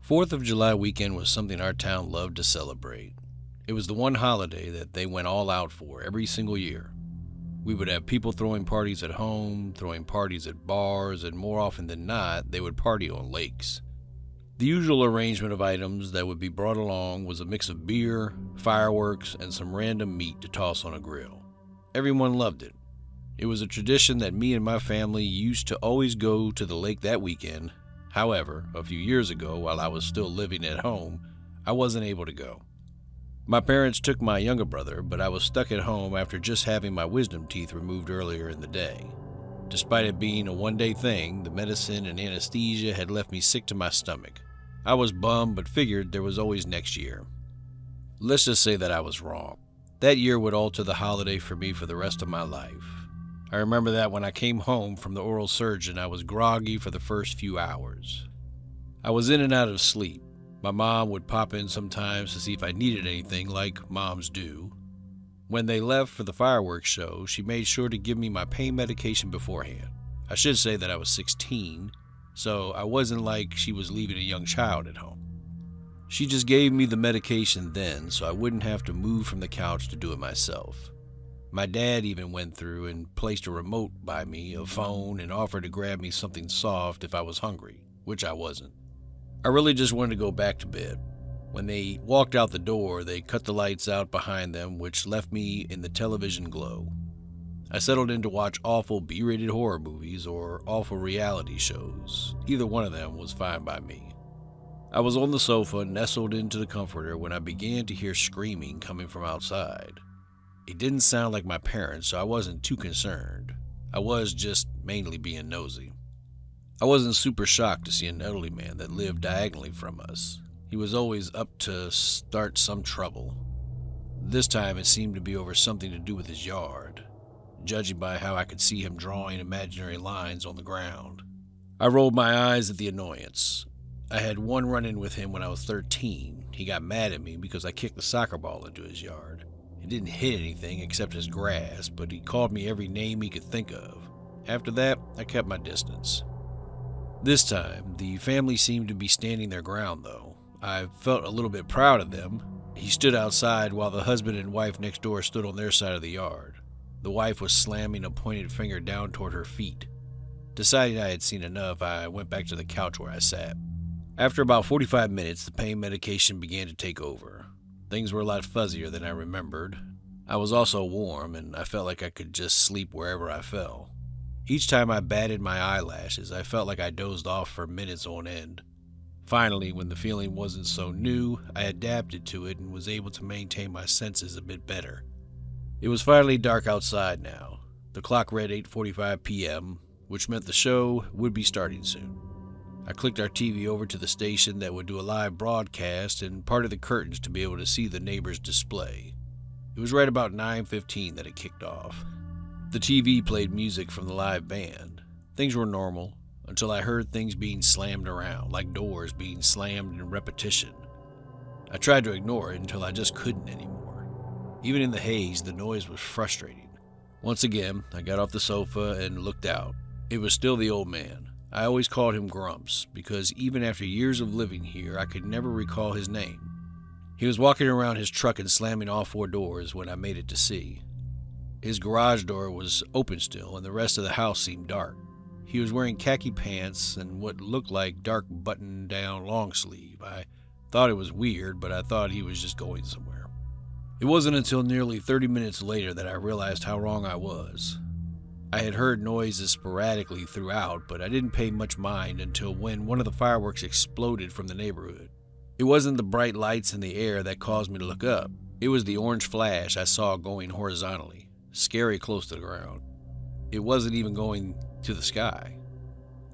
4th of July weekend was something our town loved to celebrate. It was the one holiday that they went all out for every single year. We would have people throwing parties at home, throwing parties at bars, and more often than not, they would party on lakes. The usual arrangement of items that would be brought along was a mix of beer, fireworks, and some random meat to toss on a grill. Everyone loved it. It was a tradition that me and my family used to always go to the lake that weekend. However, a few years ago, while I was still living at home, I wasn't able to go. My parents took my younger brother, but I was stuck at home after just having my wisdom teeth removed earlier in the day. Despite it being a one-day thing, the medicine and anesthesia had left me sick to my stomach. I was bummed, but figured there was always next year. Let's just say that I was wrong. That year would alter the holiday for me for the rest of my life. I remember that when I came home from the oral surgeon, I was groggy for the first few hours. I was in and out of sleep. My mom would pop in sometimes to see if I needed anything, like moms do. When they left for the fireworks show, she made sure to give me my pain medication beforehand. I should say that I was 16, so I wasn't like she was leaving a young child at home. She just gave me the medication then, so I wouldn't have to move from the couch to do it myself. My dad even went through and placed a remote by me, a phone, and offered to grab me something soft if I was hungry, which I wasn't. I really just wanted to go back to bed. When they walked out the door, they cut the lights out behind them, which left me in the television glow. I settled in to watch awful B-rated horror movies or awful reality shows. Either one of them was fine by me. I was on the sofa, nestled into the comforter, when I began to hear screaming coming from outside. It didn't sound like my parents, so I wasn't too concerned. I was just mainly being nosy. I wasn't super shocked to see an elderly man that lived diagonally from us. He was always up to start some trouble. This time it seemed to be over something to do with his yard, judging by how I could see him drawing imaginary lines on the ground. I rolled my eyes at the annoyance. I had one run-in with him when I was 13. He got mad at me because I kicked the soccer ball into his yard. It didn't hit anything except his grass, but he called me every name he could think of. After that, I kept my distance. This time, the family seemed to be standing their ground, though. I felt a little bit proud of them. He stood outside while the husband and wife next door stood on their side of the yard. The wife was slamming a pointed finger down toward her feet. Deciding I had seen enough, I went back to the couch where I sat. After about 45 minutes, the pain medication began to take over. Things were a lot fuzzier than I remembered. I was also warm, and I felt like I could just sleep wherever I fell. Each time I batted my eyelashes, I felt like I dozed off for minutes on end. Finally, when the feeling wasn't so new, I adapted to it and was able to maintain my senses a bit better. It was finally dark outside now. The clock read 8:45 p.m., which meant the show would be starting soon. I clicked our TV over to the station that would do a live broadcast and parted the curtains to be able to see the neighbor's display. It was right about 9:15 that it kicked off. The TV played music from the live band. Things were normal until I heard things being slammed around, like doors being slammed in repetition. I tried to ignore it until I just couldn't anymore. Even in the haze, the noise was frustrating. Once again, I got off the sofa and looked out. It was still the old man. I always called him Grumps, because even after years of living here, I could never recall his name. He was walking around his truck and slamming all 4 doors when I made it to see. His garage door was open still, and the rest of the house seemed dark. He was wearing khaki pants and what looked like dark button-down long sleeve. I thought it was weird, but I thought he was just going somewhere. It wasn't until nearly 30 minutes later that I realized how wrong I was. I had heard noises sporadically throughout, but I didn't pay much mind until when one of the fireworks exploded from the neighborhood. It wasn't the bright lights in the air that caused me to look up. It was the orange flash I saw going horizontally, scary close to the ground. It wasn't even going to the sky.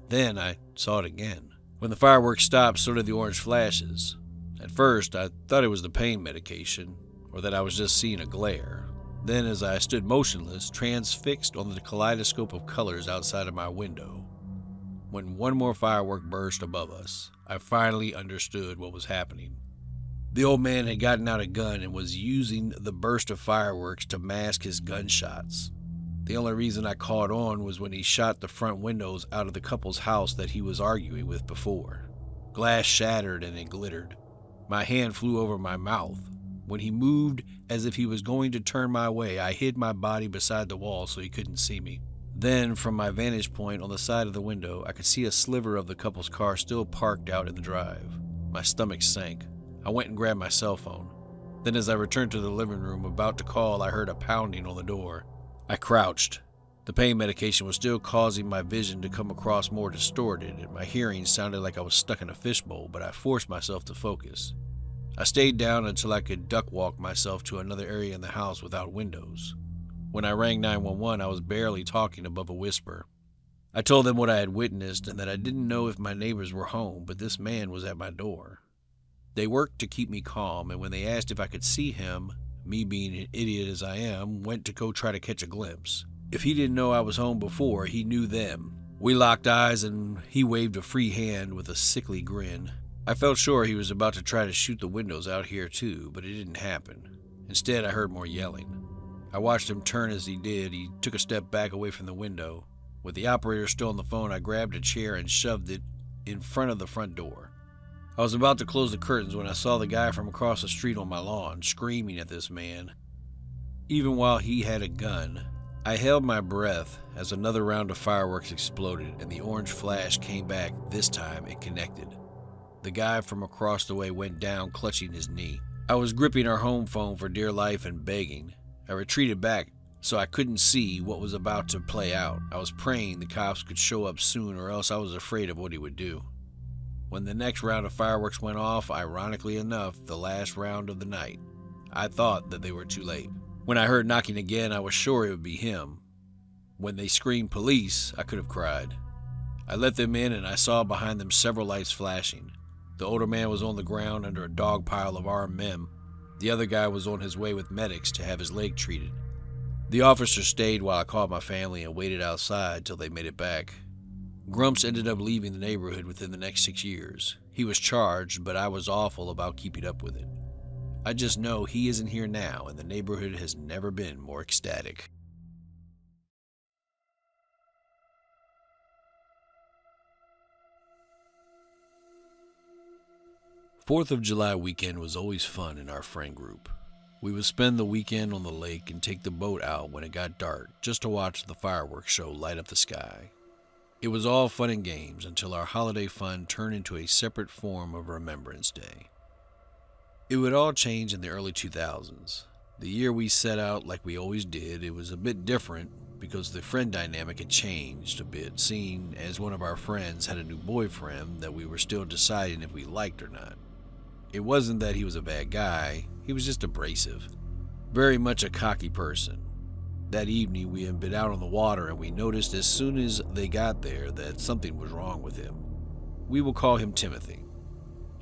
Then I saw it again. When the fireworks stopped, so did the orange flashes. At first, I thought it was the pain medication, or that I was just seeing a glare. Then, as I stood motionless, transfixed on the kaleidoscope of colors outside of my window, when one more firework burst above us, I finally understood what was happening. The old man had gotten out a gun and was using the burst of fireworks to mask his gunshots. The only reason I caught on was when he shot the front windows out of the couple's house that he was arguing with before. Glass shattered and it glittered. My hand flew over my mouth. When he moved as if he was going to turn my way, I hid my body beside the wall so he couldn't see me. Then, from my vantage point on the side of the window, I could see a sliver of the couple's car still parked out in the drive. My stomach sank. I went and grabbed my cell phone. Then as I returned to the living room about to call, I heard a pounding on the door. I crouched. The pain medication was still causing my vision to come across more distorted, and my hearing sounded like I was stuck in a fishbowl, but I forced myself to focus. I stayed down until I could duck walk myself to another area in the house without windows. When I rang 911, I was barely talking above a whisper. I told them what I had witnessed and that I didn't know if my neighbors were home, but this man was at my door. They worked to keep me calm, and when they asked if I could see him, me being an idiot as I am, went to go try to catch a glimpse. If he didn't know I was home before, he knew them. We locked eyes and he waved a free hand with a sickly grin. I felt sure he was about to try to shoot the windows out here too, but it didn't happen. Instead, I heard more yelling. I watched him turn as he did. He took a step back away from the window. With the operator still on the phone, I grabbed a chair and shoved it in front of the front door. I was about to close the curtains when I saw the guy from across the street on my lawn, screaming at this man. Even while he had a gun, I held my breath as another round of fireworks exploded and the orange flash came back. This time it connected. The guy from across the way went down, clutching his knee. I was gripping our home phone for dear life and begging. I retreated back so I couldn't see what was about to play out. I was praying the cops could show up soon, or else I was afraid of what he would do. When the next round of fireworks went off, ironically enough, the last round of the night, I thought that they were too late. When I heard knocking again, I was sure it would be him. When they screamed police, I could have cried. I let them in and I saw behind them several lights flashing. The older man was on the ground under a dog pile of armed men. The other guy was on his way with medics to have his leg treated. The officer stayed while I called my family and waited outside till they made it back. Grumps ended up leaving the neighborhood within the next 6 years. He was charged, but I was awful about keeping up with it. I just know he isn't here now, and the neighborhood has never been more ecstatic. 4th of July weekend was always fun in our friend group. We would spend the weekend on the lake and take the boat out when it got dark just to watch the fireworks show light up the sky. It was all fun and games until our holiday fun turned into a separate form of Remembrance Day. It would all change in the early 2000s. The year we set out like we always did, it was a bit different because the friend dynamic had changed a bit, seeing as one of our friends had a new boyfriend that we were still deciding if we liked or not. It wasn't that he was a bad guy, he was just abrasive. Very much a cocky person. That evening we had been out on the water and we noticed as soon as they got there that something was wrong with him. We will call him Timothy.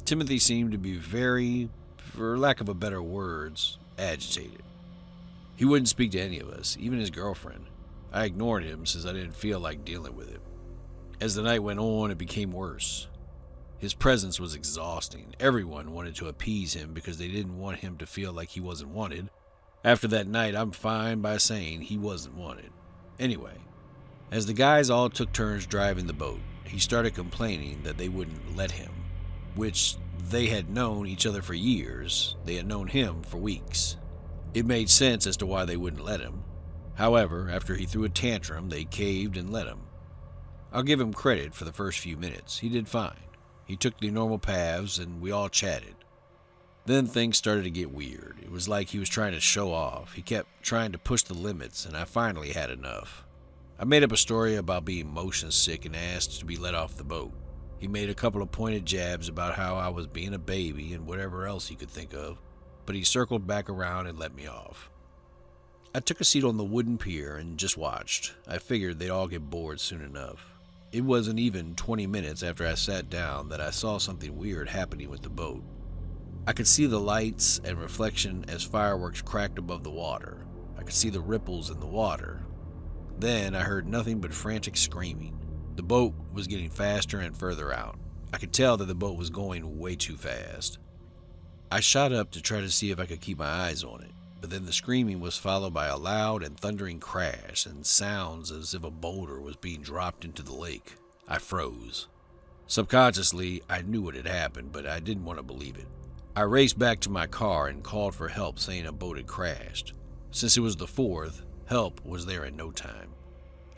Timothy seemed to be very, for lack of a better words, agitated. He wouldn't speak to any of us, even his girlfriend. I ignored him since I didn't feel like dealing with it. As the night went on, it became worse. His presence was exhausting. Everyone wanted to appease him because they didn't want him to feel like he wasn't wanted. After that night, I'm fine by saying he wasn't wanted. Anyway, as the guys all took turns driving the boat, he started complaining that they wouldn't let him, which they had known each other for years. They had known him for weeks. It made sense as to why they wouldn't let him. However, after he threw a tantrum, they caved and let him. I'll give him credit for the first few minutes. He did fine. He took the normal paths and we all chatted. Then things started to get weird. It was like he was trying to show off. He kept trying to push the limits, and I finally had enough. I made up a story about being motion sick and asked to be let off the boat. He made a couple of pointed jabs about how I was being a baby and whatever else he could think of, but he circled back around and let me off. I took a seat on the wooden pier and just watched. I figured they'd all get bored soon enough. It wasn't even 20 minutes after I sat down that I saw something weird happening with the boat. I could see the lights and reflection as fireworks cracked above the water. I could see the ripples in the water. Then I heard nothing but frantic screaming. The boat was getting faster and further out. I could tell that the boat was going way too fast. I shot up to try to see if I could keep my eyes on it, but then the screaming was followed by a loud and thundering crash and sounds as if a boulder was being dropped into the lake. I froze. Subconsciously, I knew what had happened, but I didn't want to believe it. I raced back to my car and called for help, saying a boat had crashed. Since it was the 4th, help was there in no time.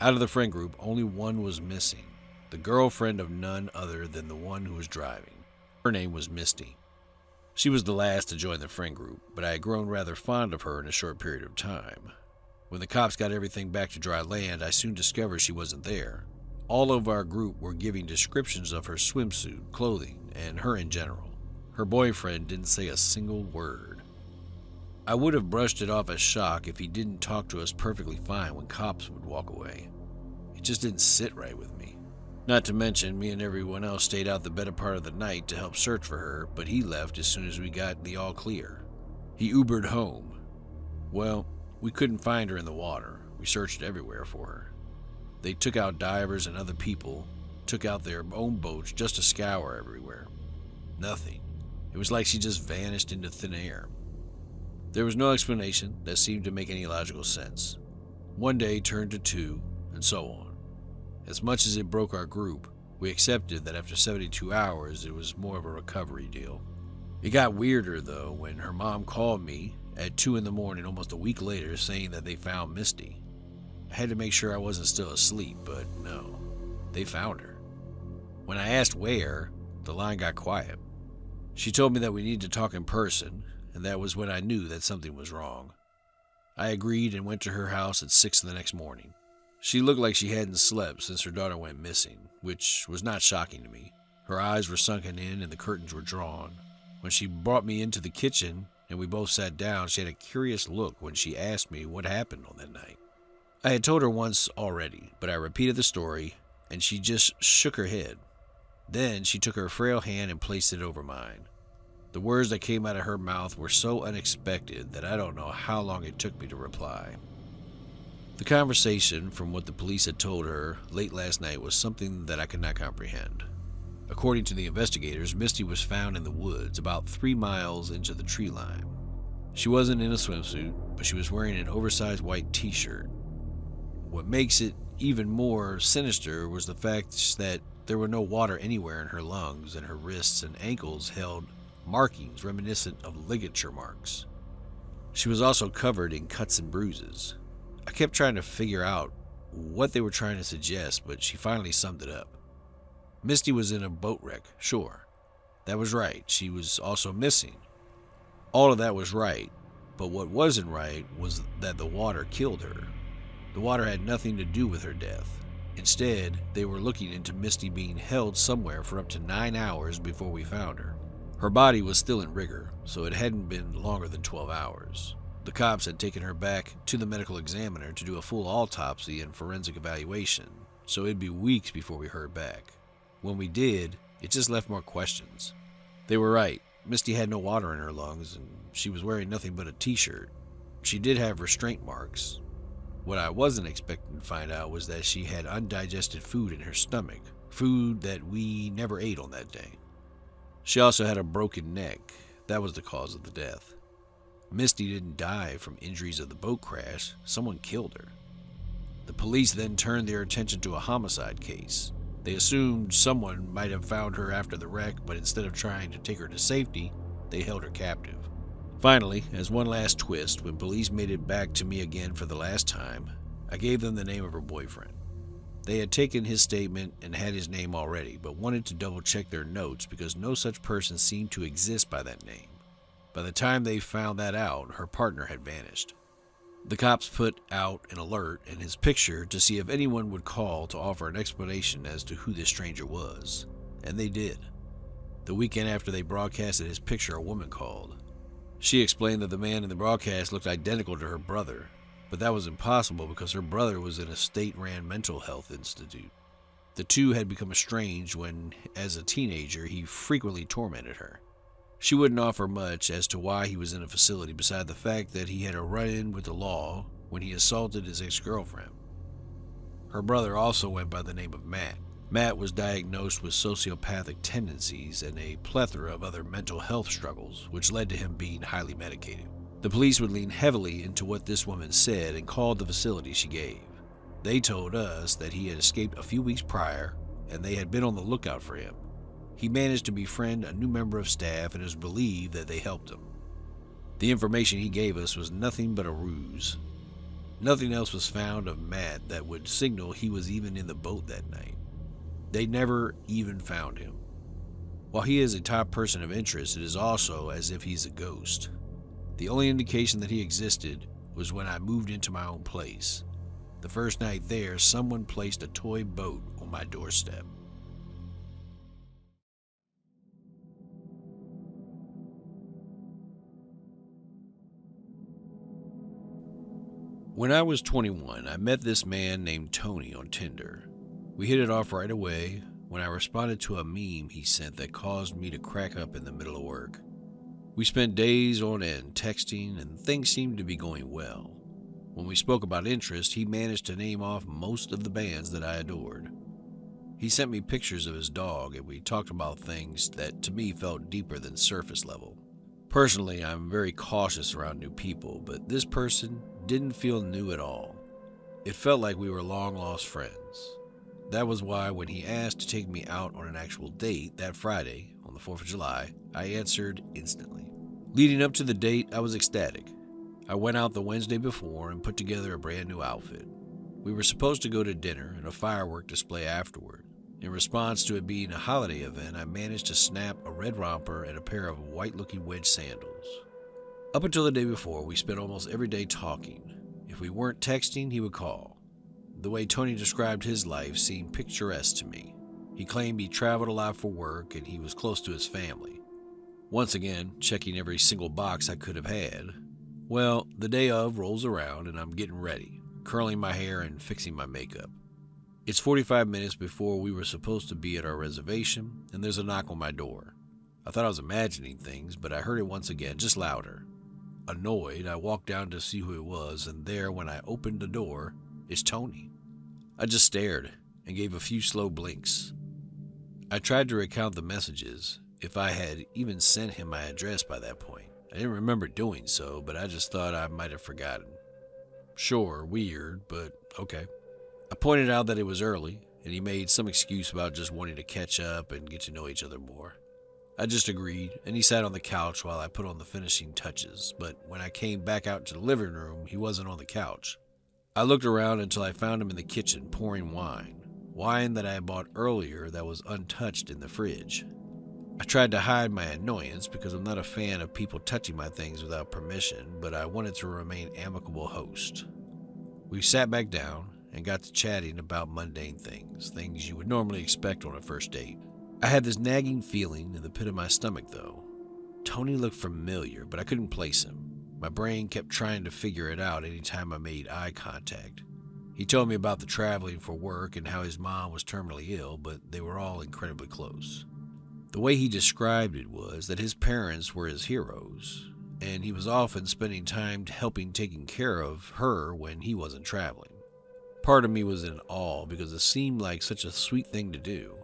Out of the friend group, only one was missing, the girlfriend of none other than the one who was driving. Her name was Misty. She was the last to join the friend group, but I had grown rather fond of her in a short period of time. When the cops got everything back to dry land, I soon discovered she wasn't there. All of our group were giving descriptions of her swimsuit, clothing, and her in general. Her boyfriend didn't say a single word. I would have brushed it off as shock if he didn't talk to us perfectly fine when cops would walk away. It just didn't sit right with me. Not to mention, me and everyone else stayed out the better part of the night to help search for her, but he left as soon as we got the all clear. He Ubered home. Well, we couldn't find her in the water. We searched everywhere for her. They took out divers and other people, took out their own boats just to scour everywhere. Nothing. It was like she just vanished into thin air. There was no explanation that seemed to make any logical sense. One day turned to 2, and so on. As much as it broke our group, we accepted that after 72 hours it was more of a recovery deal. It got weirder, though, when her mom called me at 2 in the morning almost a week later saying that they found Misty. I had to make sure I wasn't still asleep, but no, they found her. When I asked where, the line got quiet. She told me that we needed to talk in person, and that was when I knew that something was wrong. I agreed and went to her house at 6 the next morning. She looked like she hadn't slept since her daughter went missing, which was not shocking to me. Her eyes were sunken in and the curtains were drawn. When she brought me into the kitchen and we both sat down, she had a curious look when she asked me what happened on that night. I had told her once already, but I repeated the story, and she just shook her head. Then she took her frail hand and placed it over mine. The words that came out of her mouth were so unexpected that I don't know how long it took me to reply. The conversation, from what the police had told her late last night, was something that I could not comprehend. According to the investigators, Misty was found in the woods about 3 miles into the tree line. She wasn't in a swimsuit, but she was wearing an oversized white t-shirt. What makes it even more sinister was the fact that there were no water anywhere in her lungs, and her wrists and ankles held markings reminiscent of ligature marks. She was also covered in cuts and bruises. I kept trying to figure out what they were trying to suggest, but she finally summed it up. Misty was in a boat wreck, sure. That was right. She was also missing. All of that was right, but what wasn't right was that the water killed her. The water had nothing to do with her death. Instead, they were looking into Misty being held somewhere for up to 9 hours before we found her. Her body was still in rigor, so it hadn't been longer than 12 hours. The cops had taken her back to the medical examiner to do a full autopsy and forensic evaluation, so it'd be weeks before we heard back. When we did, it just left more questions. They were right. Misty had no water in her lungs, and she was wearing nothing but a t-shirt. She did have restraint marks. What I wasn't expecting to find out was that she had undigested food in her stomach, food that we never ate on that day. She also had a broken neck. That was the cause of the death. Misty didn't die from injuries of the boat crash. Someone killed her. The police then turned their attention to a homicide case. They assumed someone might have found her after the wreck, but instead of trying to take her to safety, they held her captive. Finally, as one last twist, when police made it back to me again for the last time, I gave them the name of her boyfriend. They had taken his statement and had his name already, but wanted to double-check their notes because no such person seemed to exist by that name. By the time they found that out, her partner had vanished. The cops put out an alert and his picture to see if anyone would call to offer an explanation as to who this stranger was, and they did. The weekend after they broadcasted his picture, a woman called. She explained that the man in the broadcast looked identical to her brother, but that was impossible because her brother was in a state-run mental health institute. The two had become estranged when, as a teenager, he frequently tormented her. She wouldn't offer much as to why he was in a facility beside the fact that he had a run-in with the law when he assaulted his ex-girlfriend. Her brother also went by the name of Matt. Matt was diagnosed with sociopathic tendencies and a plethora of other mental health struggles, which led to him being highly medicated. The police would lean heavily into what this woman said and called the facility she gave. They told us that he had escaped a few weeks prior and they had been on the lookout for him. He managed to befriend a new member of staff, and it was believed that they helped him. The information he gave us was nothing but a ruse. Nothing else was found of Matt that would signal he was even in the boat that night. They never even found him. While he is a top person of interest, it is also as if he's a ghost. The only indication that he existed was when I moved into my own place. The first night there, someone placed a toy boat on my doorstep. When I was 21, I met this man named Tony on Tinder. We hit it off right away when I responded to a meme he sent that caused me to crack up in the middle of work. We spent days on end texting, and things seemed to be going well. When we spoke about interest, he managed to name off most of the bands that I adored. He sent me pictures of his dog, and we talked about things that to me felt deeper than surface level. Personally, I'm very cautious around new people, but this person didn't feel new at all. It felt like we were long-lost friends. That was why when he asked to take me out on an actual date that Friday, on the 4th of July, I answered instantly. Leading up to the date, I was ecstatic. I went out the Wednesday before and put together a brand new outfit. We were supposed to go to dinner and a firework display afterward. In response to it being a holiday event, I managed to snap a red romper and a pair of white-looking wedge sandals. Up until the day before, we spent almost every day talking. If we weren't texting, he would call. The way Tony described his life seemed picturesque to me. He claimed he traveled a lot for work and he was close to his family. Once again, checking every single box I could have had. Well, the day of rolls around and I'm getting ready, curling my hair and fixing my makeup. It's 45 minutes before we were supposed to be at our reservation, and there's a knock on my door. I thought I was imagining things, but I heard it once again, just louder. Annoyed, I walked down to see who it was, and there, when I opened the door, is Tony. I just stared and gave a few slow blinks. I tried to recount the messages, if I had even sent him my address by that point. I didn't remember doing so, but I just thought I might have forgotten. Sure, weird, but okay. I pointed out that it was early, and he made some excuse about just wanting to catch up and get to know each other more. I just agreed, and he sat on the couch while I put on the finishing touches, but when I came back out to the living room, he wasn't on the couch. I looked around until I found him in the kitchen pouring wine that I had bought earlier that was untouched in the fridge. I tried to hide my annoyance because I'm not a fan of people touching my things without permission, but I wanted to remain amicable host. We sat back down and got to chatting about mundane things you would normally expect on a first date. I had this nagging feeling in the pit of my stomach, though. Tony looked familiar, but I couldn't place him. My brain kept trying to figure it out anytime I made eye contact. He told me about the traveling for work and how his mom was terminally ill, but they were all incredibly close. The way he described it was that his parents were his heroes, and he was often spending time helping taking care of her when he wasn't traveling. Part of me was in awe because it seemed like such a sweet thing to do.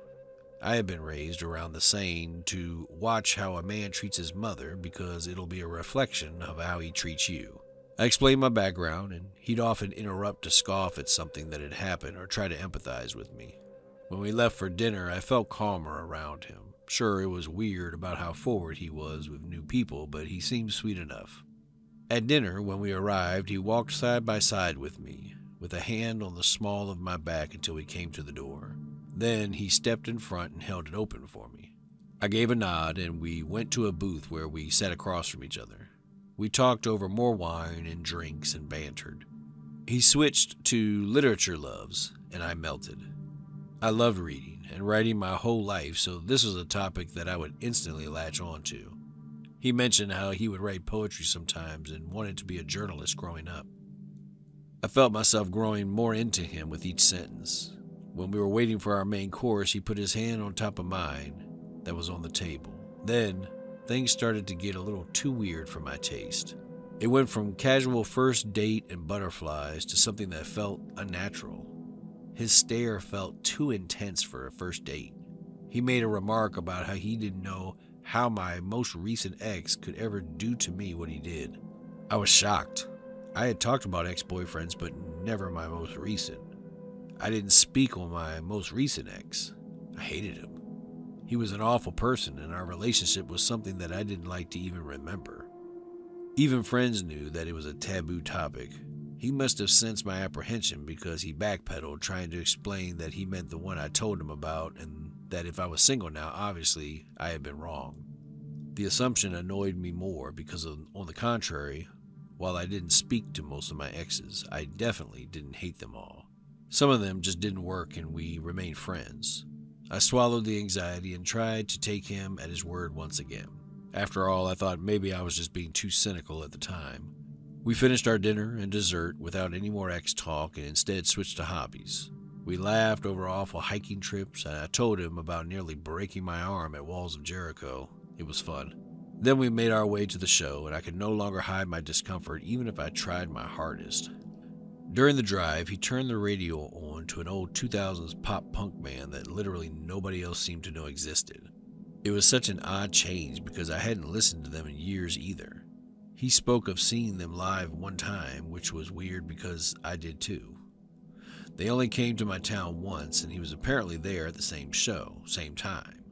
I had been raised around the saying to watch how a man treats his mother because it'll be a reflection of how he treats you. I explained my background, and he'd often interrupt to scoff at something that had happened or try to empathize with me. When we left for dinner, I felt calmer around him. Sure, it was weird about how forward he was with new people, but he seemed sweet enough. At dinner, when we arrived, he walked side by side with me, with a hand on the small of my back until we came to the door. Then he stepped in front and held it open for me. I gave a nod, and we went to a booth where we sat across from each other. We talked over more wine and drinks and bantered. He switched to literature loves, and I melted. I loved reading and writing my whole life, so this was a topic that I would instantly latch on to. He mentioned how he would write poetry sometimes and wanted to be a journalist growing up. I felt myself growing more into him with each sentence. When we were waiting for our main course, he put his hand on top of mine that was on the table. Then, things started to get a little too weird for my taste. It went from casual first date and butterflies to something that felt unnatural. His stare felt too intense for a first date. He made a remark about how he didn't know how my most recent ex could ever do to me what he did. I was shocked. I had talked about ex-boyfriends, but never my most recent. I didn't speak on my most recent ex. I hated him. He was an awful person, and our relationship was something that I didn't like to even remember. Even friends knew that it was a taboo topic. He must have sensed my apprehension because he backpedaled, trying to explain that he meant the one I told him about, and that if I was single now, obviously I had been wrong. The assumption annoyed me more because, on the contrary, while I didn't speak to most of my exes, I definitely didn't hate them all. Some of them just didn't work and we remained friends. I swallowed the anxiety and tried to take him at his word once again. After all, I thought maybe I was just being too cynical at the time. We finished our dinner and dessert without any more ex talk and instead switched to hobbies. We laughed over awful hiking trips, and I told him about nearly breaking my arm at Walls of Jericho. It was fun. Then we made our way to the show, and I could no longer hide my discomfort even if I tried my hardest. During the drive, he turned the radio on to an old 2000s pop punk band that literally nobody else seemed to know existed. It was such an odd change because I hadn't listened to them in years either. He spoke of seeing them live one time, which was weird because I did too. They only came to my town once, and he was apparently there at the same show, same time.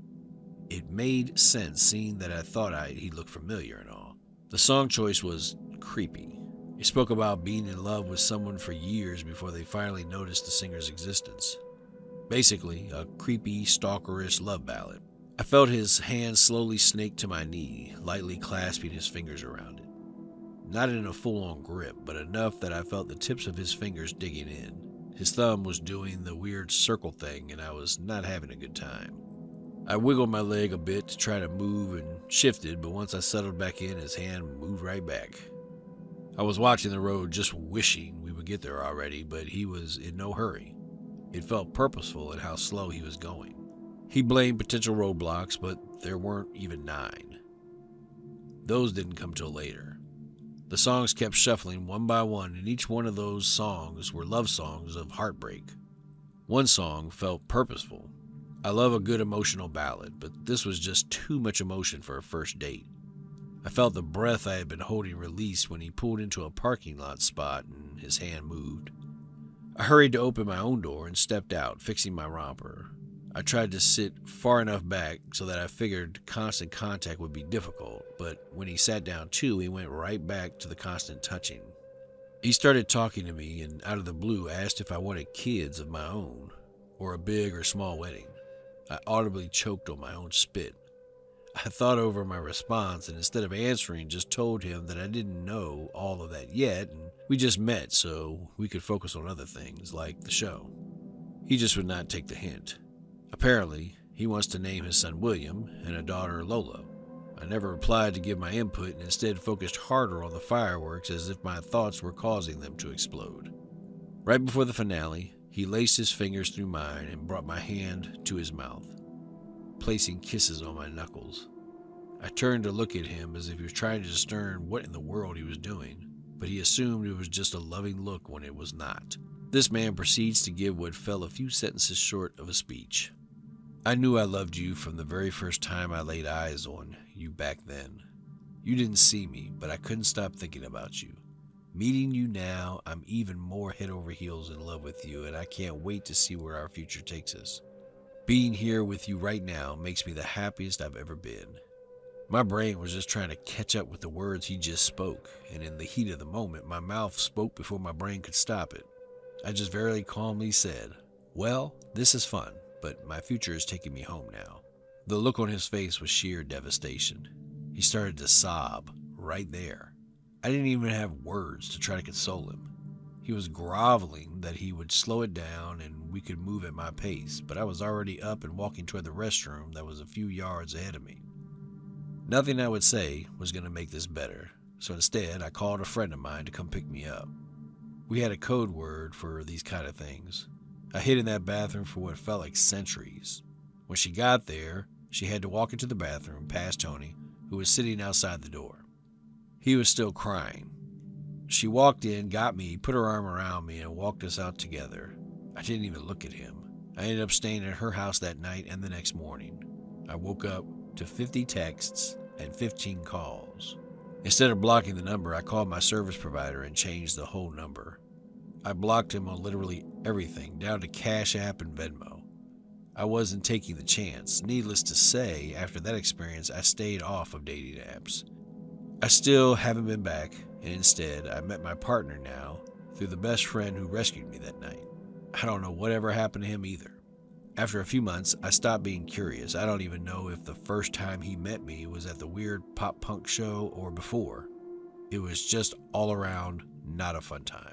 It made sense seeing that I thought he'd look familiar and all. The song choice was creepy. It spoke about being in love with someone for years before they finally noticed the singer's existence. Basically, a creepy, stalkerish love ballad. I felt his hand slowly snake to my knee, lightly clasping his fingers around it. Not in a full-on grip, but enough that I felt the tips of his fingers digging in. His thumb was doing the weird circle thing, and I was not having a good time. I wiggled my leg a bit to try to move and shifted, but once I settled back in, his hand moved right back. I was watching the road just wishing we would get there already, but he was in no hurry. It felt purposeful at how slow he was going. He blamed potential roadblocks, but there weren't even 9. Those didn't come till later. The songs kept shuffling one by one, and each one of those songs were love songs of heartbreak. One song felt purposeful. I love a good emotional ballad, but this was just too much emotion for a first date. I felt the breath I had been holding release when he pulled into a parking lot spot and his hand moved. I hurried to open my own door and stepped out, fixing my romper. I tried to sit far enough back so that I figured constant contact would be difficult, but when he sat down too, he went right back to the constant touching. He started talking to me and out of the blue asked if I wanted kids of my own, or a big or small wedding. I audibly choked on my own spit. I thought over my response and instead of answering, just told him that I didn't know all of that yet and we just met so we could focus on other things like the show. He just would not take the hint. Apparently, he wants to name his son William and a daughter Lola. I never replied to give my input and instead focused harder on the fireworks as if my thoughts were causing them to explode. Right before the finale, he laced his fingers through mine and brought my hand to his mouth, placing kisses on my knuckles. I turned to look at him as if he was trying to discern what in the world he was doing, but he assumed it was just a loving look when it was not. This man proceeds to give what fell a few sentences short of a speech. I knew I loved you from the very first time I laid eyes on you back then. You didn't see me, but I couldn't stop thinking about you. Meeting you now, I'm even more head over heels in love with you, and I can't wait to see where our future takes us. Being here with you right now makes me the happiest I've ever been. My brain was just trying to catch up with the words he just spoke, and in the heat of the moment, my mouth spoke before my brain could stop it. I just very calmly said, "Well, this is fun, but my future is taking me home now." The look on his face was sheer devastation. He started to sob right there. I didn't even have words to try to console him. He was groveling that he would slow it down and we could move at my pace, but I was already up and walking toward the restroom that was a few yards ahead of me. Nothing I would say was going to make this better, so instead I called a friend of mine to come pick me up. We had a code word for these kind of things. I hid in that bathroom for what felt like centuries. When she got there, she had to walk into the bathroom past Tony, who was sitting outside the door. He was still crying. She walked in, got me, put her arm around me, and walked us out together. I didn't even look at him. I ended up staying at her house that night and the next morning. I woke up to 50 texts and 15 calls. Instead of blocking the number, I called my service provider and changed the whole number. I blocked him on literally everything, down to Cash App and Venmo. I wasn't taking the chance. Needless to say, after that experience, I stayed off of dating apps. I still haven't been back, and instead, I met my partner now through the best friend who rescued me that night. I don't know whatever happened to him either. After a few months, I stopped being curious. I don't even know if the first time he met me was at the weird pop punk show or before. It was just all around not a fun time.